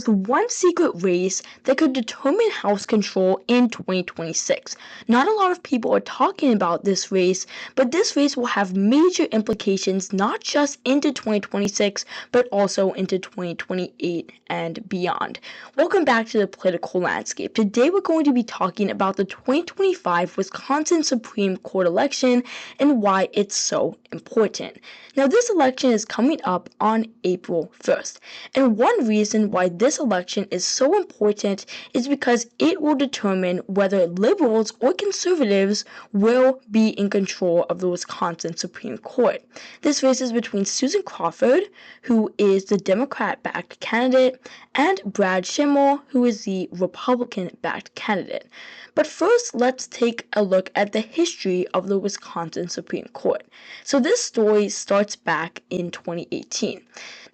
with one secret race that could determine House control in 2026. Not a lot of people are talking about this race, but this race will have major implications not just into 2026, but also into 2028 and beyond. Welcome back to the political landscape. Today we're going to be talking about the 2025 Wisconsin Supreme Court election and why it's so important. Now, this election is coming up on April 1st, and one reason why this election is so important is because it will determine whether liberals or conservatives will be in control of the Wisconsin Supreme Court. This race is between Susan Crawford, who is the Democrat-backed candidate, and Brad Schimmel, who is the Republican-backed candidate. But first, let's take a look at the history of the Wisconsin Supreme Court. So this story starts back in 2018.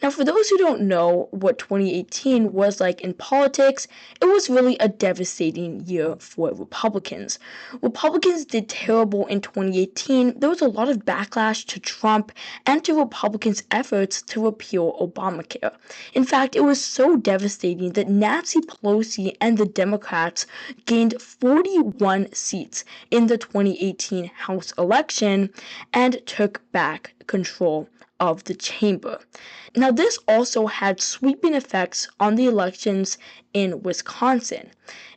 Now, for those who don't know what 2018 was like in politics, it was really a devastating year for Republicans. Republicans did terrible in 2018. There was a lot of backlash to Trump and to Republicans' efforts to repeal Obamacare. In fact, it was so devastating that Nancy Pelosi and the Democrats gained 41 seats in the 2018 House election and took back control of the chamber. Now, this also had sweeping effects on the elections in Wisconsin.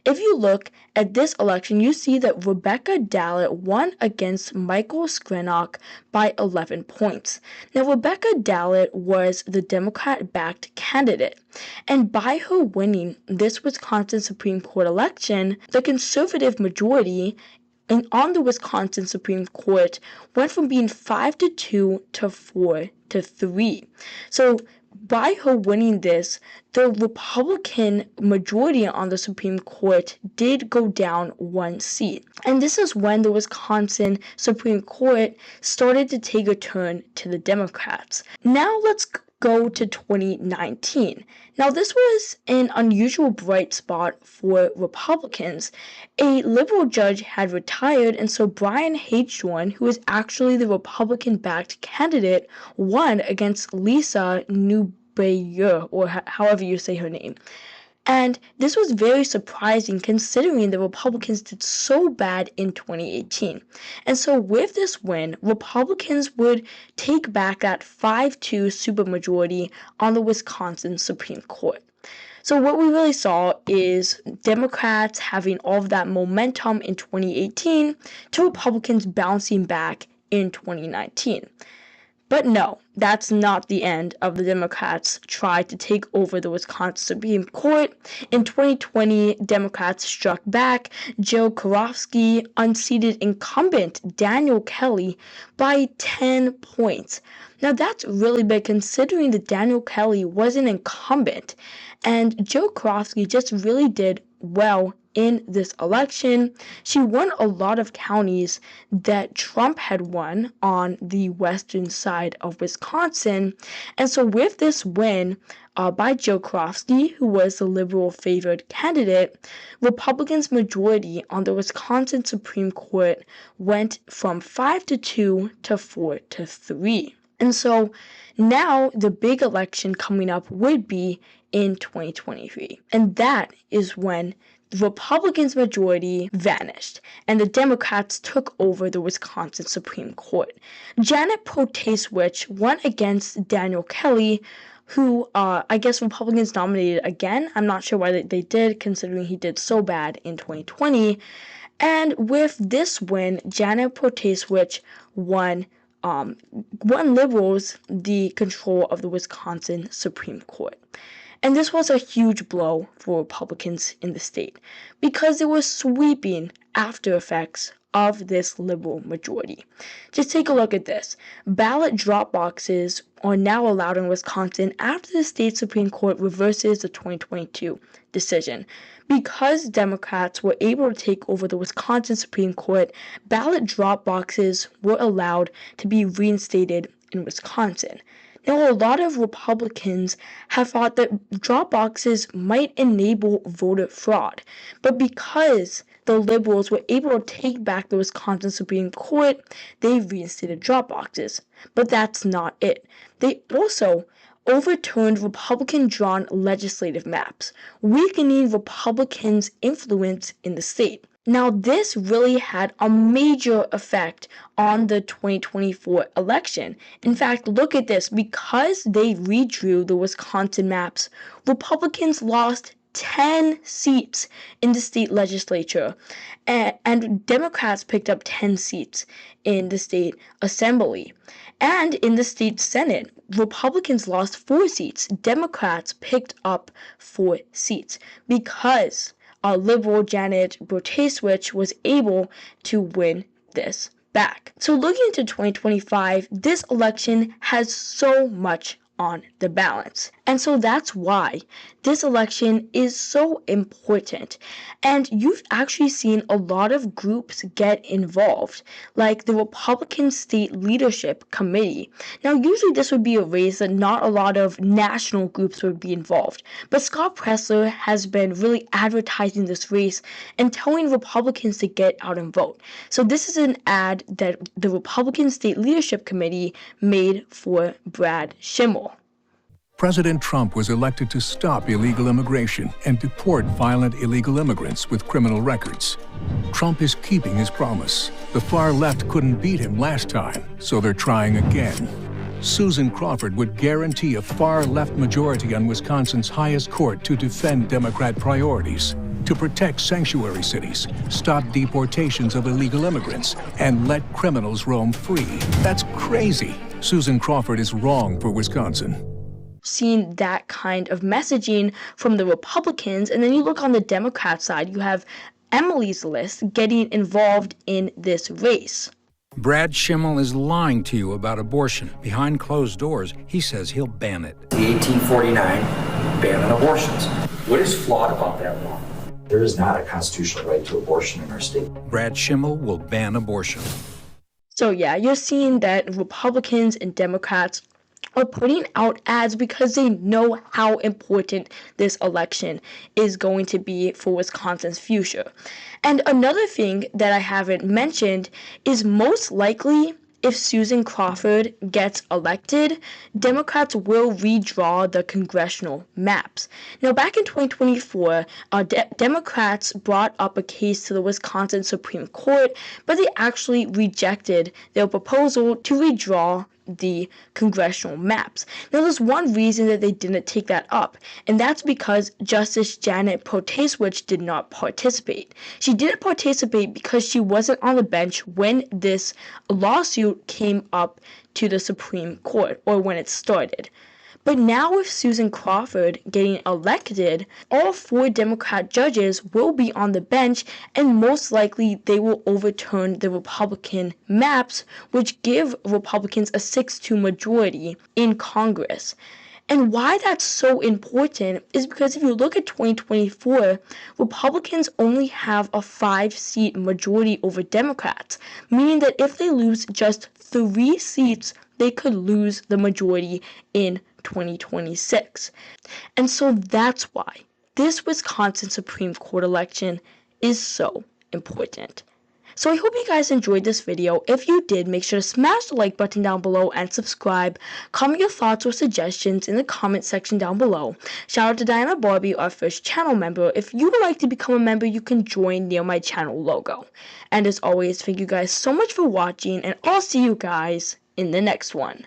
If you look at this election, you see that Rebecca Dallet won against Michael Screnock by 11 points. Now, Rebecca Dallet was the Democrat-backed candidate, and by her winning this Wisconsin Supreme Court election, the conservative majority on the Wisconsin Supreme Court went from being 5-2 to 4-3. So by her winning this, the Republican majority on the Supreme Court did go down one seat. And this is when the Wisconsin Supreme Court started to take a turn to the Democrats. Now let's go to 2019. Now, this was an unusual bright spot for Republicans. A liberal judge had retired, and so Brian Hartshorn, who is actually the Republican-backed candidate, won against Lisa Neubauer, or however you say her name. And this was very surprising considering the Republicans did so bad in 2018. And so with this win, Republicans would take back that 5-2 supermajority on the Wisconsin Supreme Court. So what we really saw is Democrats having all of that momentum in 2018 to Republicans bouncing back in 2019. But no, that's not the end of the Democrats' try to take over the Wisconsin Supreme Court. In 2020, Democrats struck back. Joe Karofsky unseated incumbent Daniel Kelly by 10 points. Now, that's really big considering that Daniel Kelly was an incumbent, and Joe Karofsky just really did well in this election. She won a lot of counties that Trump had won on the western side of Wisconsin. And so with this win by Joe Karofsky, who was the liberal favored candidate, Republicans' majority on the Wisconsin Supreme Court went from 5-2 to 4-3. And so now the big election coming up would be in 2023. And that is when the Republicans' majority vanished, and the Democrats took over the Wisconsin Supreme Court. Janet Protasiewicz won against Daniel Kelly, who I guess Republicans nominated again. I'm not sure why they did, considering he did so bad in 2020. And with this win, Janet Protasiewicz won liberals the control of the Wisconsin Supreme Court. And this was a huge blow for Republicans in the state because there were sweeping after effects of this liberal majority. Just take a look at this. Ballot drop boxes are now allowed in Wisconsin after the state Supreme Court reverses the 2022 decision. Because Democrats were able to take over the Wisconsin Supreme Court, ballot drop boxes were allowed to be reinstated in Wisconsin. Now, a lot of Republicans have thought that drop boxes might enable voter fraud, but because the liberals were able to take back the Wisconsin Supreme Court, they reinstated drop boxes. But that's not it. They also overturned Republican-drawn legislative maps, weakening Republicans' influence in the state. Now, this really had a major effect on the 2024 election. In fact, look at this. Because they redrew the Wisconsin maps, Republicans lost 10 seats in the state legislature, and Democrats picked up 10 seats in the state assembly. And in the state Senate, Republicans lost 4 seats. Democrats picked up 4 seats because liberal Janet Protasiewicz was able to win this back. So looking into 2025, this election has so much on the balance. And so that's why this election is so important. And you've actually seen a lot of groups get involved, like the Republican State Leadership Committee. Now, usually this would be a race that not a lot of national groups would be involved, but Scott Presler has been really advertising this race and telling Republicans to get out and vote. So this is an ad that the Republican State Leadership Committee made for Brad Schimmel. President Trump was elected to stop illegal immigration and deport violent illegal immigrants with criminal records. Trump is keeping his promise. The far left couldn't beat him last time, so they're trying again. Susan Crawford would guarantee a far left majority on Wisconsin's highest court to defend Democrat priorities, to protect sanctuary cities, stop deportations of illegal immigrants, and let criminals roam free. That's crazy. Susan Crawford is wrong for Wisconsin. Seen that kind of messaging from the Republicans, and then you look on the Democrat side, you have Emily's List getting involved in this race. Brad Schimmel is lying to you about abortion. Behind closed doors, he says he'll ban it. The 1849 ban on abortions. What is flawed about that law? There is not a constitutional right to abortion in our state. Brad Schimmel will ban abortion. So yeah, you're seeing that Republicans and Democrats are putting out ads because they know how important this election is going to be for Wisconsin's future. And another thing that I haven't mentioned is most likely, if Susan Crawford gets elected, Democrats will redraw the congressional maps. Now, back in 2024, Democrats brought up a case to the Wisconsin Supreme Court, but they actually rejected their proposal to redraw the congressional maps. Now, there's one reason that they didn't take that up, and that's because Justice Janet Protasiewicz did not participate. She didn't participate because she wasn't on the bench when this lawsuit came up to the Supreme Court, or when it started. But now with Susan Crawford getting elected, all 4 Democrat judges will be on the bench, and most likely they will overturn the Republican maps, which give Republicans a 6-2 majority in Congress. And why that's so important is because if you look at 2024, Republicans only have a 5-seat majority over Democrats, meaning that if they lose just 3 seats, they could lose the majority in 2026. And so that's why this Wisconsin Supreme Court election is so important. So I hope you guys enjoyed this video. If you did, make sure to smash the like button down below and subscribe. Comment your thoughts or suggestions in the comment section down below. Shout out to Diana Barbie, our first channel member. If you would like to become a member, you can join near my channel logo. And as always, thank you guys so much for watching, and I'll see you guys in the next one.